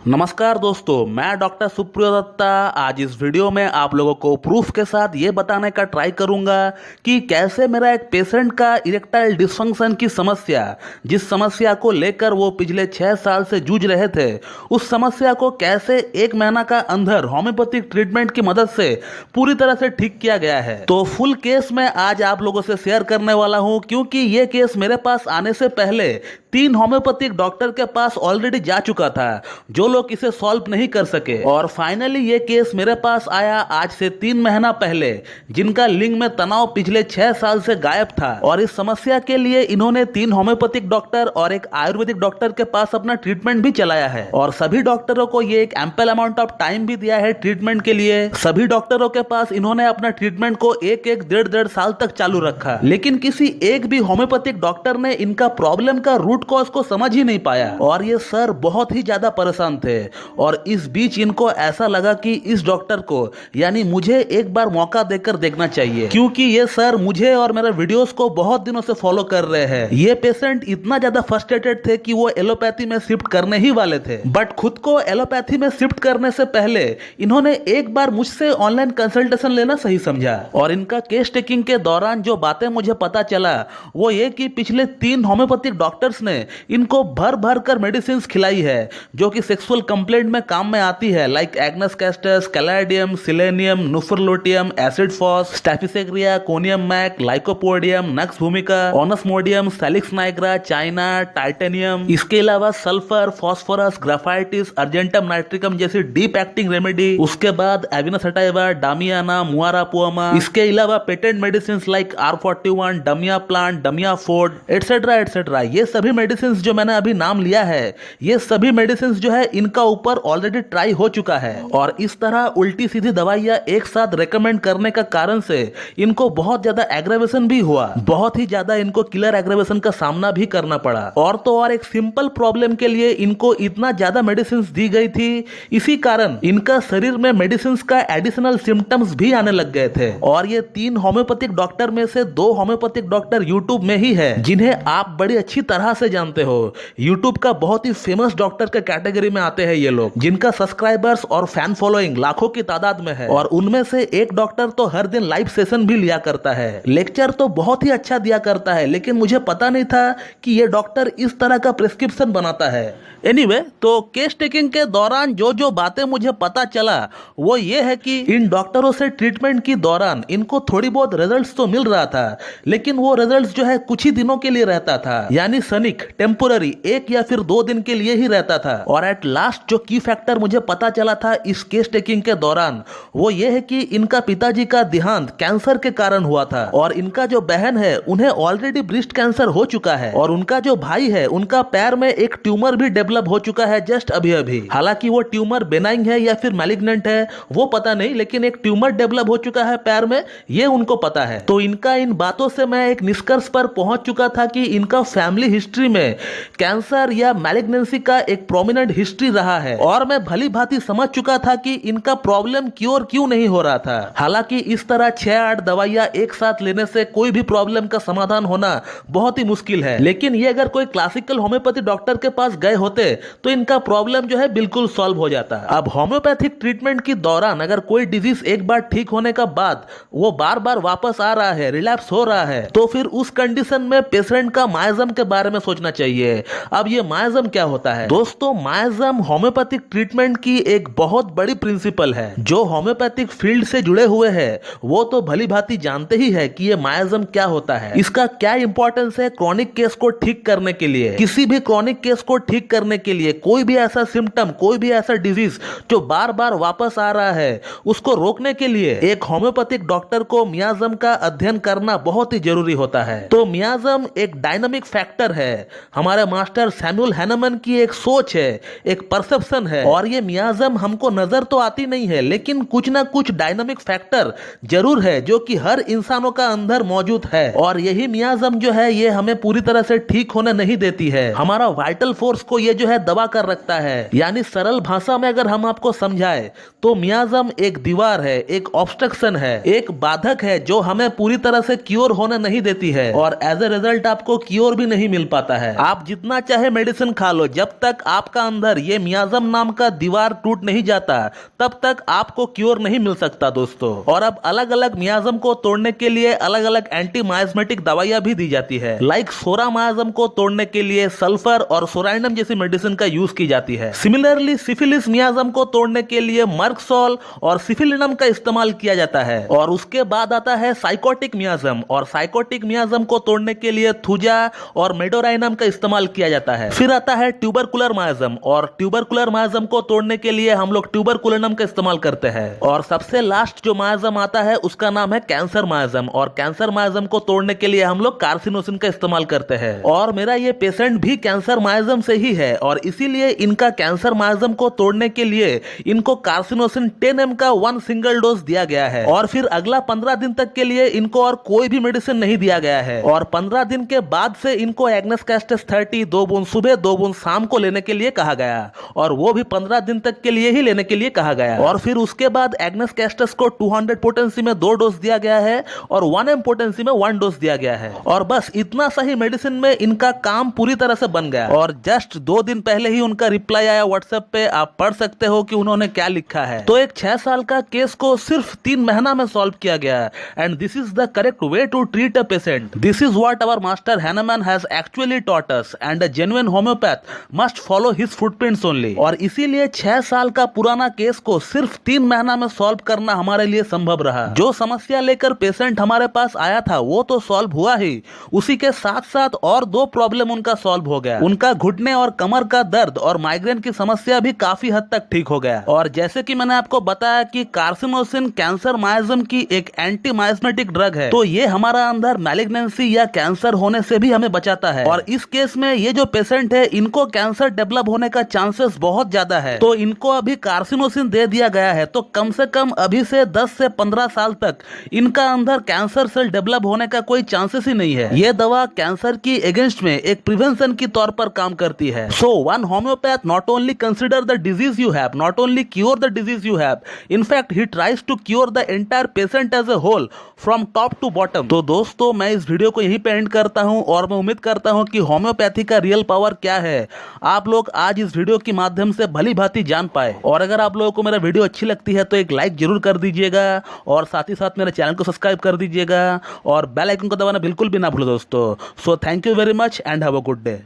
नमस्कार दोस्तों, मैं डॉक्टर सुप्रियो दत्ता आज इस वीडियो में आप लोगों को प्रूफ के साथ ये बताने का ट्राई करूंगा कि कैसे मेरा एक पेशेंट का इरेक्टाइल डिस्फंक्शन की समस्या, जिस समस्या को लेकर वो पिछले 6 साल से जूझ रहे थे, उस समस्या को कैसे 1 महीना का अंदर होम्योपैथिक ट्रीटमेंट की मदद से पूरी तरह से ठीक किया गया है। तो फुल केस मैं आज आप लोगों से शेयर करने वाला हूँ, क्योंकि ये केस मेरे पास आने से पहले 3 होम्योपैथिक डॉक्टर के पास ऑलरेडी जा चुका था, जो लोग इसे सॉल्व नहीं कर सके। और फाइनली ये केस मेरे पास आया आज से 3 महीना पहले, जिनका लिंग में तनाव पिछले 6 साल से गायब था। और इस समस्या के लिए इन्होंने 3 होम्योपैथिक डॉक्टर और एक आयुर्वेदिक डॉक्टर के पास अपना ट्रीटमेंट भी चलाया है। और सभी डॉक्टरों को ये एक एम्पल अमाउंट ऑफ टाइम भी दिया है ट्रीटमेंट के लिए। सभी डॉक्टरों के पास इन्होंने अपना ट्रीटमेंट को एक डेढ़ साल तक चालू रखा, लेकिन किसी एक भी होम्योपैथिक डॉक्टर ने इनका प्रॉब्लम का रूट कॉज को समझ ही नहीं पाया। और ये सर बहुत ही ज्यादा परेशान थे। और इस बीच इनको ऐसा लगा कि इस डॉक्टर को, यानी मुझे एक बार मौका देकर देखना चाहिए, क्योंकि ये सर मुझे और मेरे वीडियोस को बहुत दिनों से फॉलो कर रहे हैं। ये पेशेंट इतना ज्यादा फ्रस्ट्रेटेड थे कि वो एलोपैथी में शिफ्ट करने ही वाले थे, बट खुद को एलोपैथी में शिफ्ट करने से पहले इन्होंने एक बार मुझसे ऑनलाइन कंसल्टेशन लेना सही समझा। और इनका केस टेकिंग के दौरान जो बातें मुझे पता चला वो ये कि पिछले 3 होम्योपैथिक डॉक्टर्स ने इनको भर भर कर मेडिसिन खिलाई है, जो कि सेक्सुअल कंप्लेंट में काम में आती है, like agnus castus, कैलाइडियम, selenium, नुफरलोटियम, acid phos, स्टैफिसेग्रिया, conium Mac, lycopodium, नक्स भूमिका, ओनस्मोडियम, सेलिक्स नाइग्रा, चाइना, टाइटेनियम। इसके अलावा सल्फर, फास्फोरस, ग्राफाइटिस, अर्जेंटम नाइट्रिकम जैसी डीप एक्टिंग रेमेडी, उसके बाद एविना सटाइवा, डामियाना, मुआरा पुआमा। इसके अलावा patent medicine like R41, Damiya plant, Damiya Ford, etcetera etcetera. ये सभी मेडिसिन जो मैंने अभी नाम लिया है, ये सभी मेडिसिन जो है इनका ऊपर ऑलरेडी ट्राई हो चुका है। और इस तरह उल्टी सीधी दवाइयां एक साथ रेकमेंड करने का कारण से इनको बहुत ज्यादा एग्रेवेशन भी हुआ, बहुत ही ज्यादा इनको किलर एग्रेवेशन का सामना भी करना पड़ा। और तो और एक सिंपल प्रॉब्लम के लिए इनको इतना ज्यादा मेडिसिन दी गई थी, इसी कारण इनका शरीर में मेडिसिन का एडिशनल सिम्टम्स भी आने लग गए थे। और ये 3 होम्योपैथिक डॉक्टर में से 2 होम्योपैथिक डॉक्टर यूट्यूब में ही है, जिन्हें आप बड़ी अच्छी तरह से जानते हो। यूट्यूब का बहुत ही फेमस डॉक्टर के कैटेगरी में आते हैं ये लोग, जिनका सब्सक्राइबर्स और फैन फॉलोइंग लाखों की तादाद में है। और उनमें से एक डॉक्टर तो हर दिन लाइव सेशन भी लिया करता है, लेक्चर तो बहुत ही अच्छा दिया करता है, लेकिन मुझे पता नहीं था कि ये डॉक्टर इस तरह का प्रिस्क्रिप्शन बनाता है। एनीवे, तो केस टेकिंग के दौरान जो जो बातें मुझे पता चला वो ये है कि इन डॉक्टरों से ट्रीटमेंट की दौरान इनको थोड़ी बहुत रिजल्ट्स तो मिल रहा था, लेकिन वो रिजल्ट्स जो है कुछ ही दिनों के लिए रहता था, यानी सनिक, टेम्पोररी, 1 या फिर 2 दिन के लिए ही रहता था। और एट लास्ट जो की फैक्टर मुझे पता चला था इस केस टेकिंग के दौरान, वो ये है कि इनका पिताजी का देहांत कैंसर के कारण हुआ था। और इनका जो बहन है उन्हें ऑलरेडी ब्रेस्ट कैंसर हो चुका है। और उनका जो भाई है उनका पैर में एक ट्यूमर भी डेवलप हो चुका है जस्ट अभी अभी। हालांकि वो ट्यूमर बेनाइन है या फिर मैलिग्नेंट है वो पता नहीं, लेकिन एक ट्यूमर डेवलप हो चुका है पैर में, ये उनको पता है। तो इनका इन बातों से मैं एक निष्कर्ष पर पहुंच चुका था कि इनका फैमिली हिस्ट्री में कैंसर या मैलिग्नेंसी का एक प्रोमिनेंट हिस्ट्री रहा है। और मैं भली भांति समझ चुका था कि इनका प्रॉब्लम क्योर क्यों नहीं हो रहा था। हालांकि इस तरह 6-8 दवाइयां एक साथ लेने से कोई भी प्रॉब्लम का समाधान होना बहुत ही मुश्किल है, लेकिन ये अगर कोई क्लासिकल होम्योपैथी डॉक्टर के पास गए होते तो इनका प्रॉब्लम जो है बिल्कुल सॉल्व हो जाता। अब होम्योपैथिक ट्रीटमेंट की दौरान अगर कोई डिजीज एक बार ठीक होने का बाद वो बार बार वापस आ रहा है, रिलैप्स हो रहा है, तो फिर उस कंडीशन में पेशेंट का मायाजम के बारे में सोचना चाहिए। अब ये मायाजम क्या होता है दोस्तों? मायाजम होम्योपैथिक ट्रीटमेंट की एक बहुत बड़ी प्रिंसिपल है। जो होम्योपैथिक फील्ड से जुड़े हुए हैं वो तो भली भांति जानते ही है कि ये मायाजम क्या होता है, इसका क्या इंपॉर्टेंस है क्रॉनिक केस को ठीक करने के लिए। किसी भी क्रॉनिक केस को ठीक करने के लिए कोई भी ऐसा सिम्टम, कोई भी ऐसा डिजीज जो बार बार वापस आ रहा है, उसको रोकने के लिए एक होम्योपैथिक डॉक्टर को मियाजम का अध्ययन करना बहुत ही जरूरी होता है। तो मियाजम एक डायनामिक फैक्टर है, हमारे मास्टर सैमुअल हैनेमन की एक सोच है, एक परसेप्शन है। और ये मियाजम हमको नजर तो आती नहीं है, लेकिन कुछ ना कुछ डायनामिक फैक्टर जरूर है जो कि हर इंसानों का अंदर मौजूद है। और यही मियाजम जो है ये हमें पूरी तरह से ठीक होने नहीं देती है, हमारा वाइटल फोर्स को ये जो है दबा कर रखता है। यानी सरल भाषा में अगर हम आपको समझाएं तो मियाजम एक दीवार है, एक ऑब्स्ट्रक्शन है, एक बाधक है जो हमें पूरी तरह से क्योर होने नहीं देती है, और एज ए रिजल्ट आपको क्योर भी नहीं मिल पाता जाता है। आप जितना चाहे मेडिसिन खा लो, जब तक आपका अंदर ये मियाज़म नाम का दीवार टूट नहीं जाता तब तक आपको क्योर नहीं मिल सकता दोस्तों। और अब अलग अलग मियाज़म को तोड़ने के लिए अलग अलग एंटी माइस्मेटिक दवाइयां भी दी जाती है। लाइक सोरा मियाज़म को तोड़ने के लिए सल्फर और सोराइनम जैसी मेडिसिन का यूज की जाती है। सिमिलरली सिफिलिस मियाज़म को तोड़ने के लिए मर्कसोल और सिफिलिनम का इस्तेमाल किया जाता है। और उसके बाद आता है साइकोटिक मियाज़म, और साइकोटिक मियाज़म को तोड़ने के लिए थुजा और मेडोराइनम का इस्तेमाल किया जाता है। फिर आता है ट्यूबरकुलर मियाज़म, और ट्यूबरकुलर मियाज़म को तोड़ने के लिए हम लोग ट्यूबरकुलिनम का इस्तेमाल करते हैं। और सबसे लास्ट जो मियाज़म आता है उसका नाम है कैंसर मियाज़म, और कैंसर मियाज़म को तोड़ने के लिए हम लोग कार्सिनोसिन का इस्तेमाल करते हैं। और मेरा ये पेशेंट भी कैंसर मियाज़म से ही है, और इसीलिए इनका कैंसर मियाज़म को तोड़ने के लिए इनको कार्सिनोसिन 10 mg का 1 सिंगल डोज दिया गया है। और फिर अगला 15 दिन तक के लिए इनको और कोई भी मेडिसिन नहीं दिया गया है। और 15 दिन के बाद से इनको एग्नेस कैस्टस 30 2 बूंद सुबह 2 बूंद शाम को लेने के लिए कहा गया, और वो भी 15 दिन तक के लिए ही लेने के लिए कहा गया। और फिर उसके बाद एग्नेस कैस्टस को 200 पोटेंसी में 2 डोज दिया गया है और 1 m पोटेंसी में 1 डोज दिया गया है। और बस इतना सही मेडिसिन में इनका काम पूरी तरह से बन गया। और जस्ट 2 दिन पहले ही उनका रिप्लाई आया व्हाट्सएप पे, आप पढ़ सकते हो कि उन्होंने क्या लिखा है। तो एक 6 साल का केस को सिर्फ 3 महीना में सॉल्व किया गया। And this is the correct way to treat a patient. This is what our master Hahnemann has actually taught us, and a genuine homeopath must follow his footprints only. और इसीलिए 6 साल का पुराना केस को सिर्फ 3 महीना में सॉल्व करना हमारे लिए संभव रहा। जो समस्या लेकर पेशेंट हमारे पास आया था वो तो सॉल्व हुआ ही, उसी के साथ साथ और 2 प्रॉब्लम उनका सॉल्व हो गया। उनका घुटने और कमर का दर्द और माइग्रेन की समस्या भी काफी हद तक ठीक हो गया। और जैसे कि मैंने आपको बताया कि कार्सिनोसिन कैंसर मियाज़म की एक एंटी माइस्मेटिक ड्रग है, तो ये हमारा अंदर मैलिग्नेंसी या कैंसर होने से भी हमें बचाता है। और इस केस में ये जो पेशेंट है इनको कैंसर डेवलप होने का चांसेस बहुत ज्यादा है, तो इनको अभी कार्सिनोसिन दे दिया गया है। तो कम से कम अभी से 10 से 15 साल तक इनका अंदर कैंसर सेल डेवलप होने का कोई चांसेस ही नहीं है। ये दवा कैंसर की अगेंस्ट में एक प्रिवेंशन की तौर पर काम करती है। So one homeopath not only consider the disease you have, not only cure the disease you have, in fact he tries to cure the entire patient as a whole from top to bottom. तो दोस्तों मैं इस video को यहीं पे and करता हूं, और मैं उम्मीद करता हूं कि होम्योपैथी का रियल पावर क्या है आप लोग आज इस वीडियो के माध्यम से भली भांति जान पाए। और अगर आप लोगों को मेरा वीडियो अच्छी लगती है तो एक लाइक जरूर कर दीजिएगा, और साथ ही साथ मेरे चैनल को सब्सक्राइब कर दीजिएगा, और बेल आइकन को दबाना बिल्कुल भी ना भूलो दोस्तों। So thank you very much and have a good day.